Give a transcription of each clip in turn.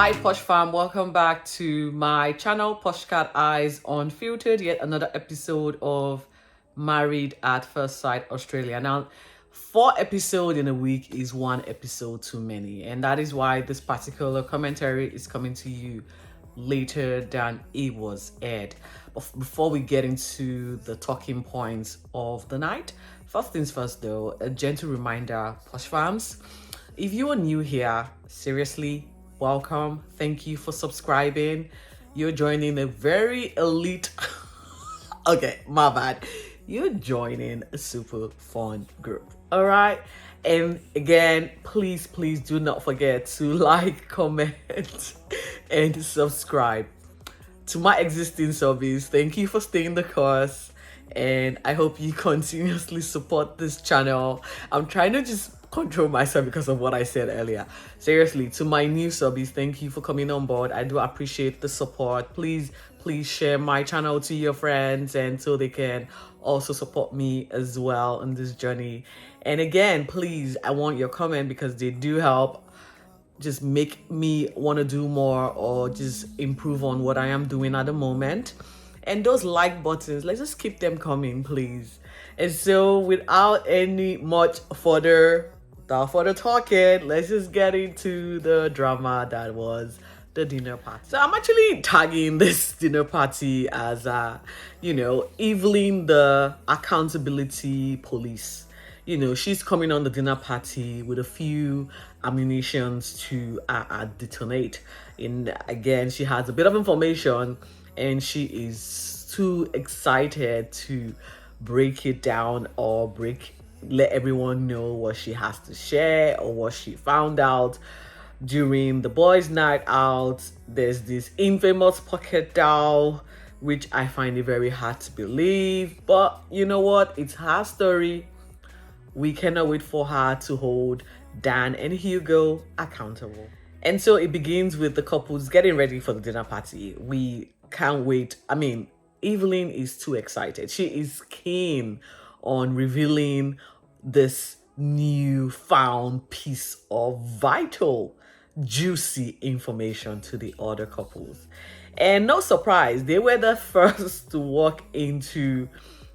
Hi Posh fam, welcome back to my channel Posh Cat Eyes Unfiltered. Yet another episode of Married at First Sight Australia. Now 4 episodes in a week is 1 episode too many, and that is why this particular commentary is coming to you later than it was aired. But before we get into the talking points of the night, first things first though, a gentle reminder, Posh fams, if you are new here, seriously, welcome. Thank you for subscribing. You're joining a very elite okay, my bad. You're joining a super fun group. All right. And again, please do not forget to like, comment, and subscribe. To my existing subbies, thank you for staying the course. And I hope you continuously support this channel. I'm trying to just control myself because of what I said earlier. Seriously, to my new subbies, thank you for coming on board. I do appreciate the support. Please share my channel to your friends, and so they can also support me as well in this journey. And again, please, I want your comment because they do help just make me want to do more or just improve on what I am doing at the moment. And those like buttons, let's just keep them coming, please. And so without any much further talking, let's just get into the drama that was the dinner party. So I'm actually tagging this dinner party as Evelyn, the accountability police. She's coming on the dinner party with a few ammunitions to detonate. And again, she has a bit of information and she is too excited to break it down or let everyone know what she has to share or what she found out during the boys' night out. There's this infamous pocket doll, which I find it very hard to believe, but you know what, it's her story. We cannot wait for her to hold Dan and Hugo accountable. And so it begins with the couples getting ready for the dinner party. We can't wait. I mean, Evelyn is too excited. She is keen on revealing this newfound piece of vital, juicy information to the other couples. And no surprise, they were the first to walk into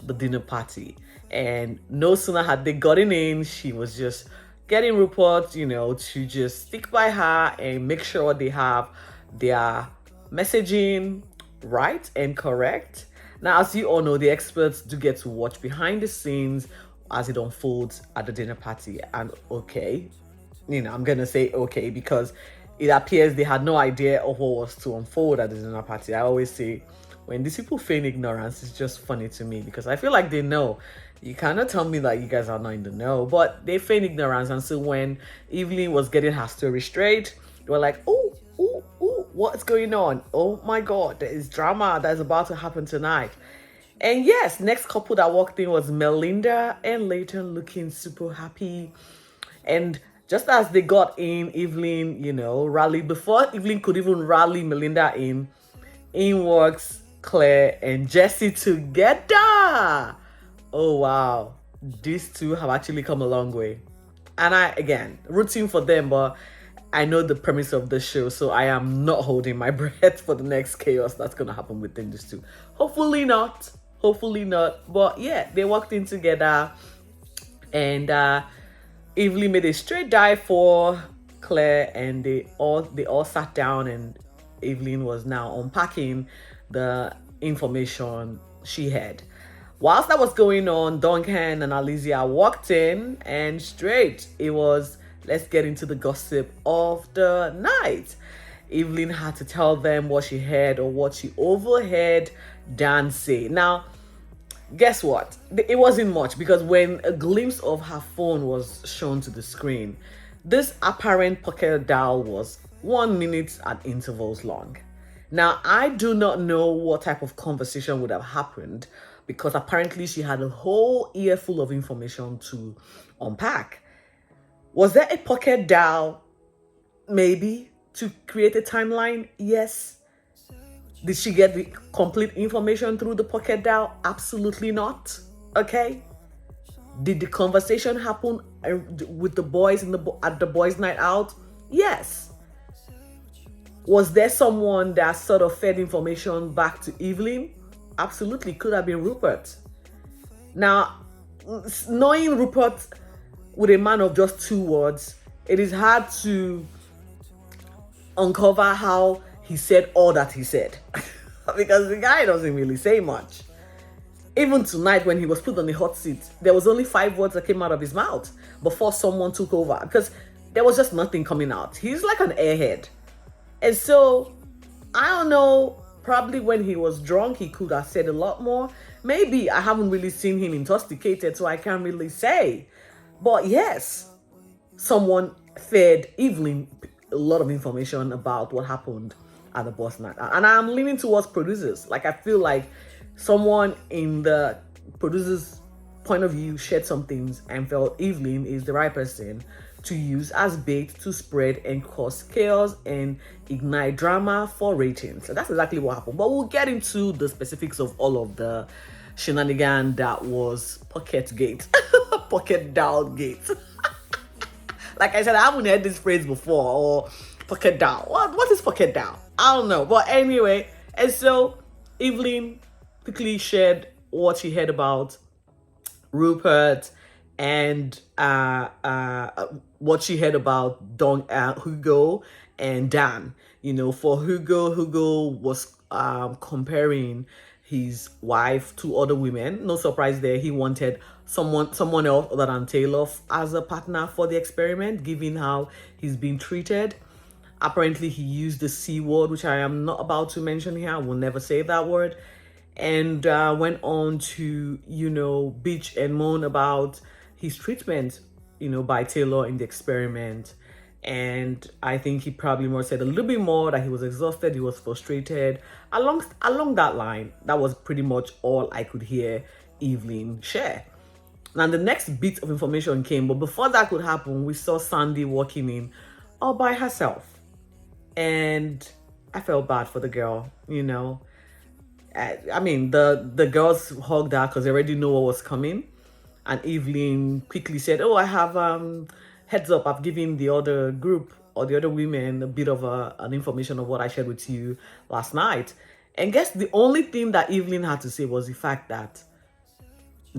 the dinner party. And no sooner had they gotten in, she was just getting reports, to just stick by her and make sure they have their messaging right and correct. Now, as you all know, the experts do get to watch behind the scenes as it unfolds at the dinner party. And okay, I'm gonna say okay because it appears they had no idea of what was to unfold at the dinner party. I always say, when these people feign ignorance, it's just funny to me because I feel like they know. You cannot tell me that you guys are not in the know, but they feign ignorance. And so when Evelyn was getting her story straight, they were like, oh, what's going on? Oh my God, there is drama that's about to happen tonight. And yes, next couple that walked in was Melinda and Leighton, looking super happy. And just as they got in, Evelyn, rallied. Before Evelyn could even rally Melinda in works Claire and Jessie together. Oh wow, these two have actually come a long way. And I, again, rooting for them, but I know the premise of the show, so I am not holding my breath for the next chaos that's going to happen within these two. Hopefully not. But yeah, they walked in together and Evelyn made a straight dive for Claire, and they all sat down, and Evelyn was now unpacking the information she had. Whilst that was going on, Duncan and Alicia walked in, and straight it was, let's get into the gossip of the night. Evelyn had to tell them what she heard or what she overheard Dan say. Now, guess what? It wasn't much, because when a glimpse of her phone was shown to the screen, this apparent pocket dial was 1 minute at intervals long. Now, I do not know what type of conversation would have happened, because apparently she had a whole earful of information to unpack. Was there a pocket dial? Maybe. To create a timeline? Yes. Did she get the complete information through the pocket dial? Absolutely not. Okay. Did the conversation happen with the boys at the boys' night out? Yes. Was there someone that sort of fed information back to Evelyn? Absolutely, could have been Rupert. Now, knowing Rupert with a man of just 2 words, it is hard to uncover how he said all that he said because the guy doesn't really say much. Even tonight, when he was put on the hot seat, there was only 5 words that came out of his mouth before someone took over because there was just nothing coming out. He's like an airhead. And so, I don't know, probably when he was drunk, he could have said a lot more. Maybe I haven't really seen him intoxicated, so I can't really say. But yes, someone fed Evelyn a lot of information about what happened at the boss night. And I'm leaning towards producers. Like, I feel like someone in the producer's point of view shared some things and felt Evelyn is the right person to use as bait to spread and cause chaos and ignite drama for ratings. So that's exactly what happened. But we'll get into the specifics of all of the shenanigan that was Pocket Gate. Pocket Down Gate. Like I said, I haven't heard this phrase before, or pocket down. What is pocket down? I don't know. But anyway, and so Evelyn quickly shared what she heard about Rupert and what she heard about Hugo and Dan. You know, for Hugo was comparing his wife to other women. No surprise there. He wanted someone else other than Taylor as a partner for the experiment, given how he's been treated. Apparently, he used the C word, which I am not about to mention here. I will never say that word. And went on to, bitch and moan about his treatment, by Taylor in the experiment. And I think he probably more said a little bit more that he was exhausted, he was frustrated. Along that line, that was pretty much all I could hear Evelyn share. Now, the next bit of information came, but before that could happen, we saw Sandy walking in all by herself. And I felt bad for the girl, I mean, the girls hugged her because they already know what was coming. And Evelyn quickly said, oh, I have, heads up, I've given the other group or the other women a bit of an information of what I shared with you last night. And guess the only thing that Evelyn had to say was the fact that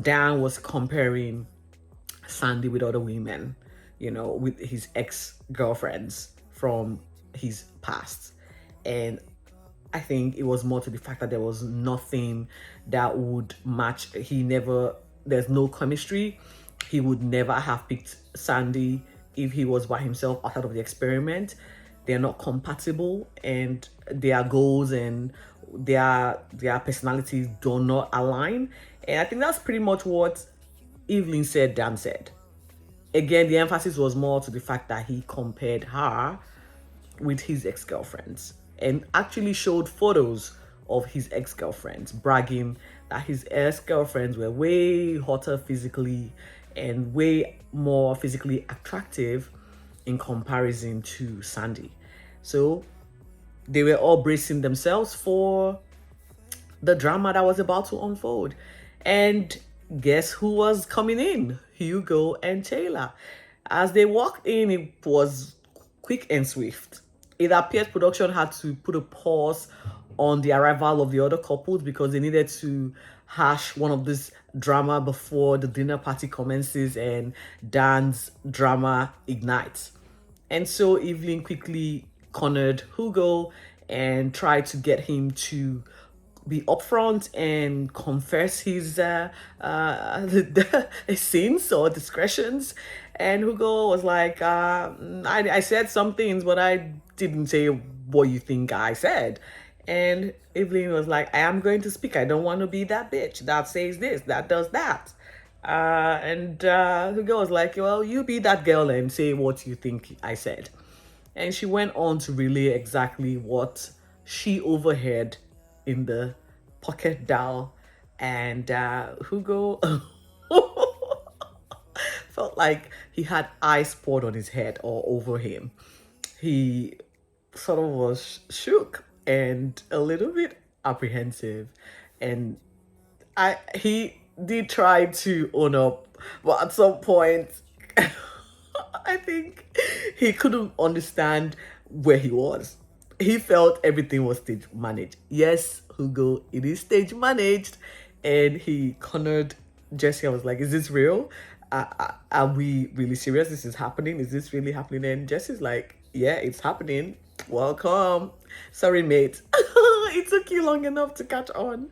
Dan was comparing Sandy with other women, with his ex-girlfriends from his past. And I think it was more to the fact that there was nothing that would match. There's no chemistry. He would never have picked Sandy if he was by himself outside of the experiment. They're not compatible, and their goals and their personalities do not align. And I think that's pretty much what Evelyn said, Dan said. Again, the emphasis was more to the fact that he compared her with his ex-girlfriends and actually showed photos of his ex-girlfriends, bragging that his ex-girlfriends were way hotter physically and way more physically attractive in comparison to Sandy. So they were all bracing themselves for the drama that was about to unfold. And guess who was coming in? Hugo and Taylor. As they walked in, it was quick and swift. It appeared production had to put a pause on the arrival of the other couples because they needed to hash one of this drama before the dinner party commences and Dan's drama ignites. And so Evelyn quickly cornered Hugo and tried to get him to be upfront and confess his sins or discretions. And Hugo was like, I said some things, but I didn't say what you think I said. And Evelyn was like, I am going to speak. I don't want to be that bitch that says this, that does that. And Hugo was like, well, you be that girl and say what you think I said. And she went on to relay exactly what she overheard in the pocket dial. And Hugo felt like he had ice poured on his head or over him. He sort of was shook and a little bit apprehensive. And he did try to own up, but at some point, I think he couldn't understand where he was. he felt everything was stage managed. Yes, Hugo, it is stage managed. And he cornered Jesse. I was like, is this real? Are we really serious? This is happening? Is this really happening? And Jesse's like, yeah, it's happening. Welcome. Sorry, mate. It took you long enough to catch on.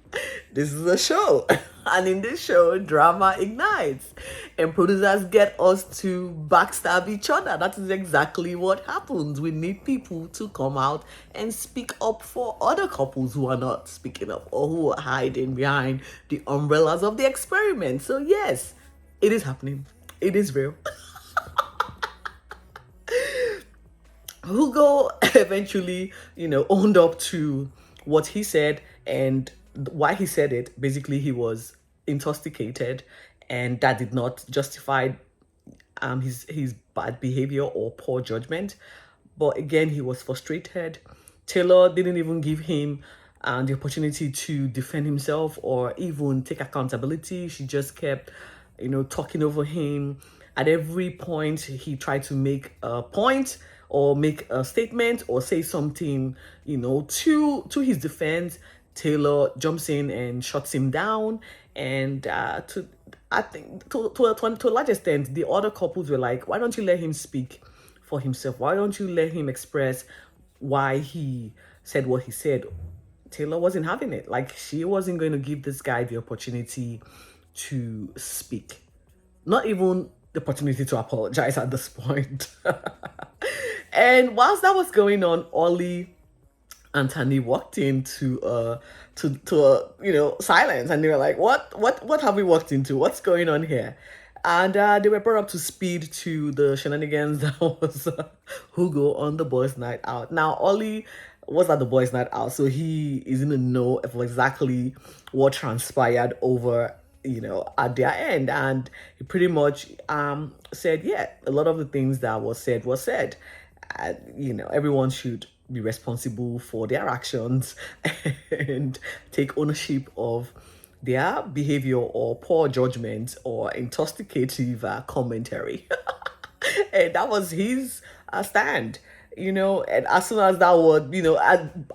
This is a show. And in this show, drama ignites. And producers get us to backstab each other. That is exactly what happens. We need people to come out and speak up for other couples who are not speaking up or who are hiding behind the umbrellas of the experiment. So yes, it is happening. It is real. Hugo eventually, owned up to what he said and why he said it. Basically, he was intoxicated, and that did not justify his bad behavior or poor judgment. But again, he was frustrated. Taylor didn't even give him the opportunity to defend himself or even take accountability. She just kept, talking over him. At every point, he tried to make a point or make a statement or say something, to his defense. Taylor jumps in and shuts him down. And to a large extent, the other couples were like, why don't you let him speak for himself? Why don't you let him express why he said what he said? Taylor wasn't having it. Like, she wasn't going to give this guy the opportunity to speak. Not even the opportunity to apologize at this point. And whilst that was going on, Ollie and Tani walked into silence, and they were like, what have we walked into? What's going on here? And they were brought up to speed to the shenanigans that was Hugo on the boys' night out. Now, Ollie was at the boys' night out, so he is in the know of exactly what transpired over at their end. And he pretty much said, yeah, a lot of the things that was said. Everyone should be responsible for their actions and take ownership of their behavior or poor judgment or intoxicative commentary. And that was his stand. And as soon as that word,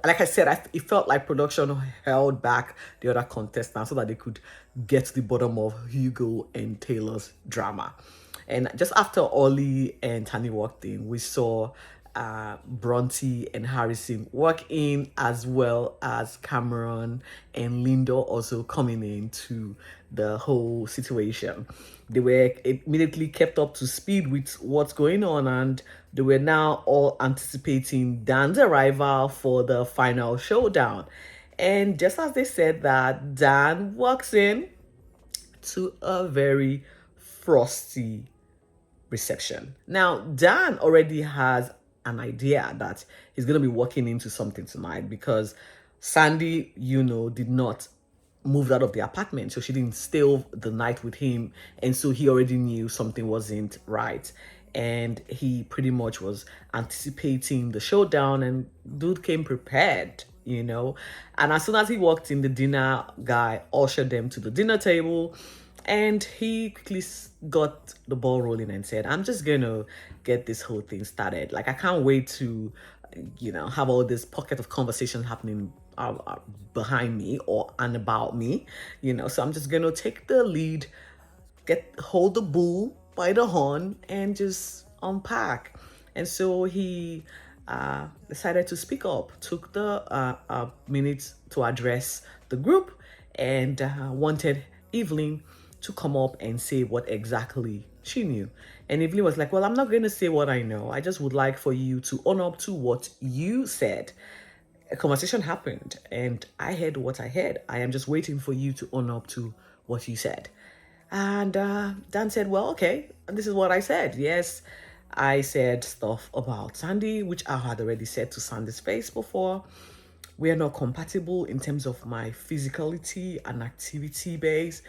like I said, it felt like production held back the other contestants so that they could get to the bottom of Hugo and Taylor's drama. And just after Ollie and Tani walked in, we saw Bronte and Harrison walk in, as well as Cameron and Linda also coming into the whole situation. They were immediately kept up to speed with what's going on, and they were now all anticipating Dan's arrival for the final showdown. And just as they said that, Dan walks in to a very frosty reception. Now, Dan already has an idea that he's going to be walking into something tonight because Sandy, did not move out of the apartment. So she didn't stay the night with him. And so he already knew something wasn't right. And he pretty much was anticipating the showdown, and dude came prepared, And as soon as he walked in, the dinner guy ushered them to the dinner table. And he quickly got the ball rolling and said, I'm just going to get this whole thing started. Like, I can't wait to, have all this pocket of conversation happening behind me and about me, So I'm just going to take the lead, hold the bull by the horn and just unpack. And so he decided to speak up, took the minutes to address the group, and wanted Evelyn to come up and say what exactly she knew. And Evelyn was like, well, I'm not going to say what I know. I just would like for you to own up to what you said. A conversation happened and I heard what I heard. I am just waiting for you to own up to what you said. And Dan said, well, okay, and this is what I said. Yes, I said stuff about Sandy, which I had already said to Sandy's face before. We are not compatible in terms of my physicality and activity base.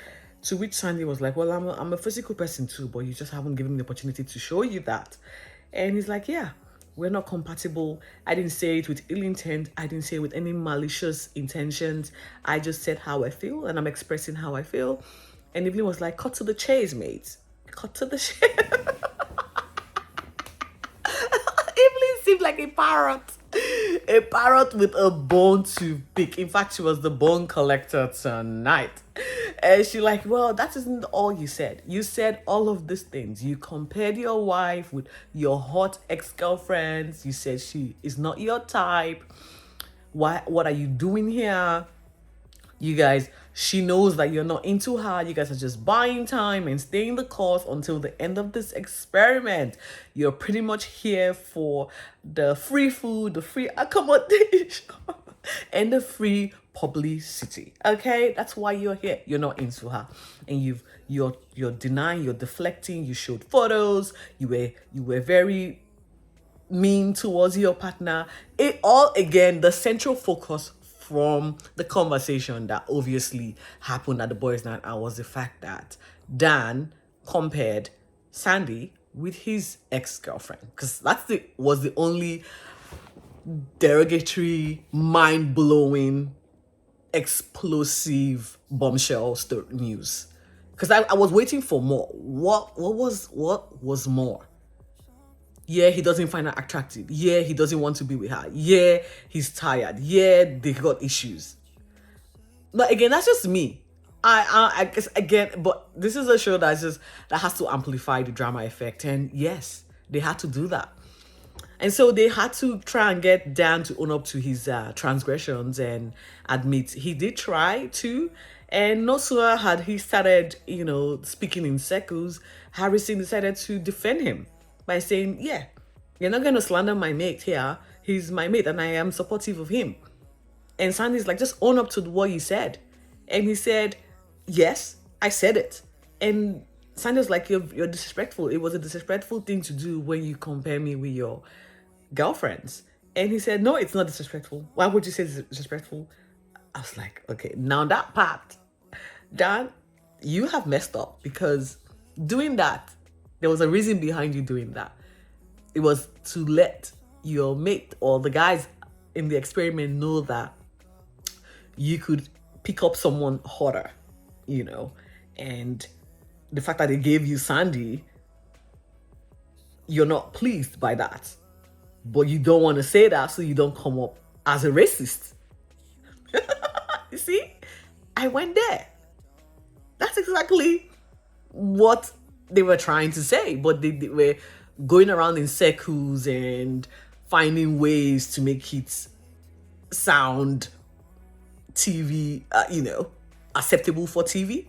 To which Sandy was like, well, I'm a physical person too, but you just haven't given me the opportunity to show you that. And he's like, yeah, we're not compatible. I didn't say it with ill intent. I didn't say it with any malicious intentions. I just said how I feel, and I'm expressing how I feel. And Evelyn was like, cut to the chase, mate. Cut to the chase. Evelyn seemed like a parrot. A parrot with a bone to pick. In fact, she was the bone collector tonight. And she like, well, that isn't all you said. You said all of these things. You compared your wife with your hot ex-girlfriends. You said she is not your type. What are you doing here? You guys, she knows that you're not into her. You guys are just buying time and staying the course until the end of this experiment. You're pretty much here for the free food, the free accommodation, and the free publicity. Okay, that's why you're here. You're not into her, and you're denying, you're deflecting. You showed photos. You were very mean towards your partner. It all, again, the central focus from the conversation that obviously happened at the boys' night out was the fact that Dan compared Sandy with his ex-girlfriend, because was the only derogatory, mind-blowing, explosive bombshell news. Because I was waiting for more. What was more? Yeah, he doesn't find her attractive. Yeah, he doesn't want to be with her. Yeah, he's tired. Yeah, they got issues. But again, that's just me. I guess, again, but this is a show that has to amplify the drama effect. And yes, they had to do that. And so they had to try and get Dan to own up to his transgressions and admit he did try to. And no sooner had he started, speaking in circles, Harrison decided to defend him by saying, yeah, you're not going to slander my mate here. He's my mate and I am supportive of him. And Sandy's like, just own up to what you said. And he said, yes, I said it. And Sandy was like, you're disrespectful. It was a disrespectful thing to do when you compare me with your girlfriends. And he said, no, it's not disrespectful. Why would you say it's disrespectful? I was like, okay, now that part, Dan, you have messed up, because doing that, there was a reason behind you doing that. It was to let your mate or the guys in the experiment know that you could pick up someone hotter, and the fact that they gave you Sandy, you're not pleased by that, but you don't want to say that so you don't come up as a racist. You see, I went there. That's exactly what they were trying to say, but they were going around in circles and finding ways to make it sound TV, acceptable for TV.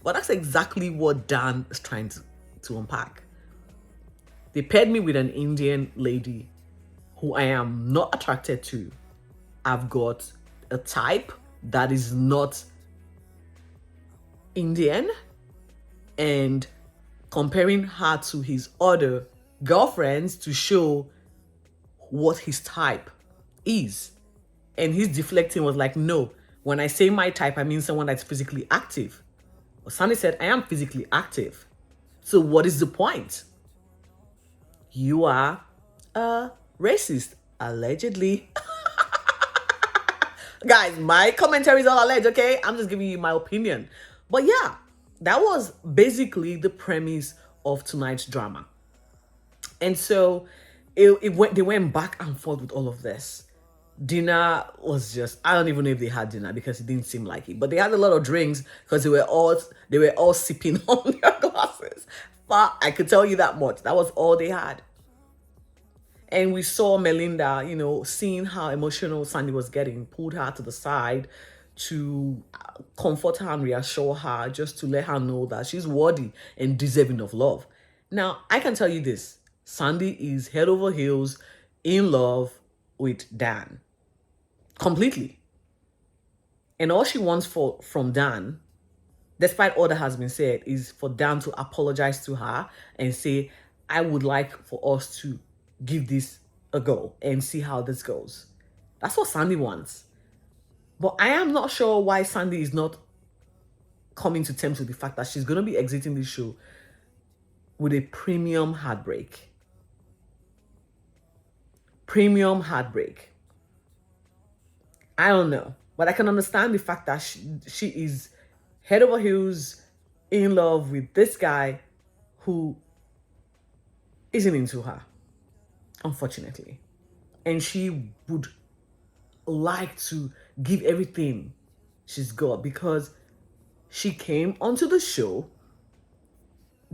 But that's exactly what Dan is trying to unpack. They paired me with an Indian lady who I am not attracted to. I've got a type that is not Indian, and comparing her to his other girlfriends to show what his type is. And his deflecting was like, no, when I say my type, I mean someone that's physically active. Well, Sandy said, I am physically active. So what is the point? You are a racist, allegedly. Guys, my commentary is all alleged, okay? I'm just giving you my opinion. But yeah, that was basically the premise of tonight's drama. And so they went back and forth with all of this. Dinner was just, I don't even know if they had dinner because it didn't seem like it. But they had a lot of drinks because they were all sipping on their glasses. But I could tell you that much. That was all they had. And we saw Melinda, seeing how emotional Sandy was getting, pulled her to the side to comfort her and reassure her, just to let her know that she's worthy and deserving of love. Now, I can tell you this. Sandy is head over heels in love with Dan. Completely. And all she wants from Dan, despite all that has been said, is for Dan to apologize to her and say, I would like for us to give this a go and see how this goes. That's what Sandy wants. But I am not sure why Sandy is not coming to terms with the fact that she's going to be exiting this show with a premium heartbreak. Premium heartbreak. I don't know. But I can understand the fact that she is head over heels in love with this guy who isn't into her, unfortunately. And she would like to give everything she's got because she came onto the show,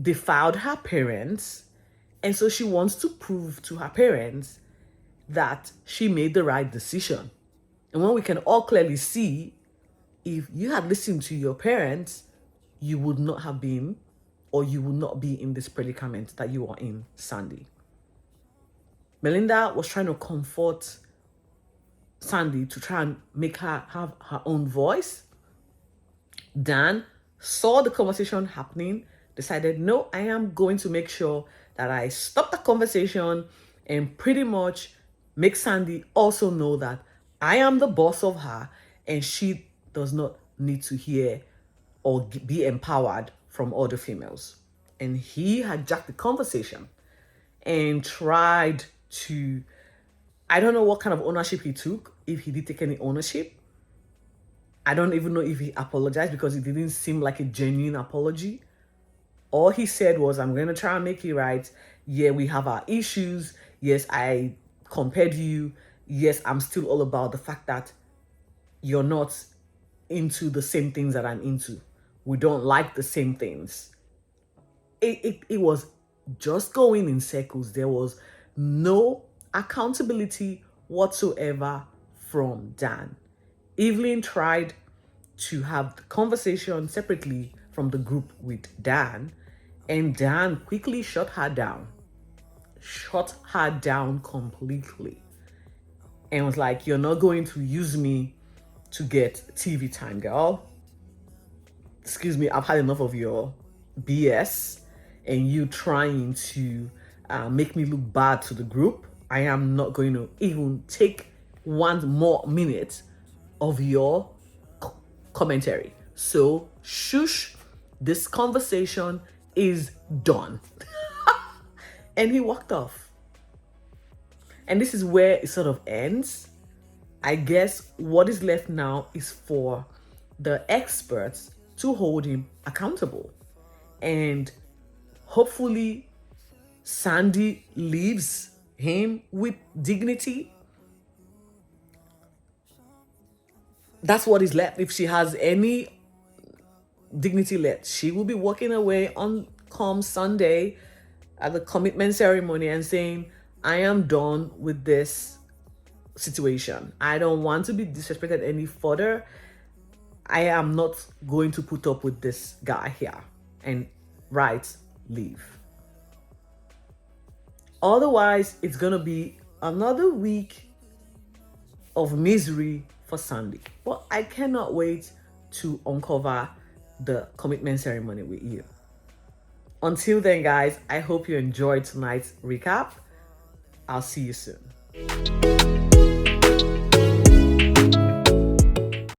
defiled her parents, and so she wants to prove to her parents that she made the right decision. And when we can all clearly see, if you had listened to your parents, you would not have been, or you would not be in this predicament that you are in, Sandy. Melinda was trying to comfort Sandy to try and make her have her own voice. Dan saw the conversation happening, decided, no, I am going to make sure that I stop the conversation and pretty much make Sandy also know that I am the boss of her and she does not need to hear or be empowered from other females. And he hijacked the conversation and tried to, I don't know what kind of ownership he took, if he did take any ownership. I don't even know if he apologized because it didn't seem like a genuine apology. All he said was, I'm going to try and make it right. Yeah, we have our issues. Yes, I compared you. Yes, I'm still all about the fact that you're not into the same things that I'm into. We don't like the same things. It was just going in circles. There was no accountability whatsoever from Dan. Evelyn tried to have the conversation separately from the group with Dan, and Dan quickly shut her down completely, and was like, you're not going to use me to get TV time, girl. Excuse me, I've had enough of your BS and you trying to make me look bad to the group. I am not going to even take 1 more minute of your commentary. So shush, this conversation is done. And he walked off. And this is where it sort of ends. I guess what is left now is for the experts to hold him accountable. And hopefully Sandy leaves him with dignity. That's what is left. If she has any dignity left, she will be walking away on come Sunday at the commitment ceremony and saying, I am done with this situation. I don't want to be disrespected any further. I am not going to put up with this guy here. And right, leave. Otherwise, it's going to be another week of misery for Sandy. But I cannot wait to uncover the commitment ceremony with you. Until then, guys, I hope you enjoyed tonight's recap. I'll see you soon.